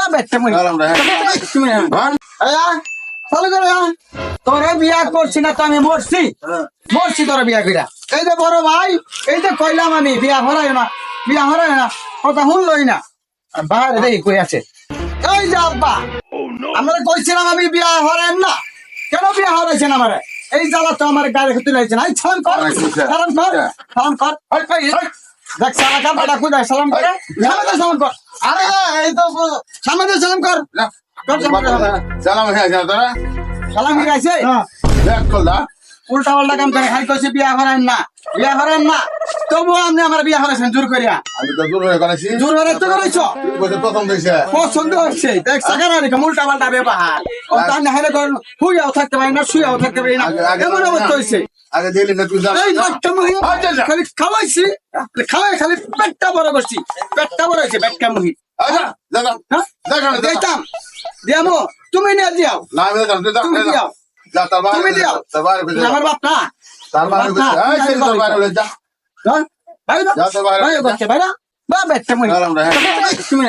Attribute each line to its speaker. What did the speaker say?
Speaker 1: বেটা মই তুমি চালু করে তোরে বিয়া করছি না তো আমি মরছি মরছি তোরে বিয়া কইরা এই যে বড় ভাই এই যে কইলাম আমি বিয়া হরাই না কথা শুনলই না বাইরে দেখি কই আছে এই যে আব্বা আমরা কইছিলাম আমি বিয়া হরেন না কেন বিয়া হরাইছেন আমারে এই জ্বালা তো আমার গায়ে ক্ষতি রয়েছে না সালাম কর দেখ সালা কার বেটা কই সালাম করে সালাম কর আরে এই তো সামনে সালাম কর
Speaker 2: সালাম হ্যাঁ তোরা
Speaker 1: সালাম কি গাইছে
Speaker 2: দেখ কলদা
Speaker 1: উল্টা পাল্টা কাম করে খাই কইছে বিয়া করেন না তবু আপনি আমার বিয়া করেছেন জোর করিয়া
Speaker 2: আমি তো দূর হয়ে করেছি
Speaker 1: জোর করে তো করেছো
Speaker 2: প্রথম দিয়েছে
Speaker 1: পছন্দ হচ্ছে দেখ সাকার আর উল্টা পাল্টা ব্যবহার ও তার না হেলে করেন হুইয়াও থাকতে পারি না শুয়াও থাকতে পারি না এমন অবস্থা হইছে
Speaker 2: আগে দিলি না তুই
Speaker 1: এই বাচ্চা মহি খালি খাওয়াইছি খালি পেটটা বড় করছি পেটটা বড় হয়েছে পেটটা মহি
Speaker 2: আচ্ছা দাদা দেখা
Speaker 1: দিতাম দিয়ামো তুমি নিয়ে দিয়াও
Speaker 2: না আমি জান তুই
Speaker 1: তুমি দিয়াও
Speaker 2: যা তার বাইরে
Speaker 1: তুমি দিয়াও
Speaker 2: তার বাইরে
Speaker 1: আমার বাপ না
Speaker 2: তার বাইরে এই সেই তার বাইরে যা
Speaker 1: ভাই
Speaker 2: যা তার বাইরে
Speaker 1: ভাই করছে ভাই না বা পেটটা মহি
Speaker 2: সালাম রে
Speaker 1: তুমি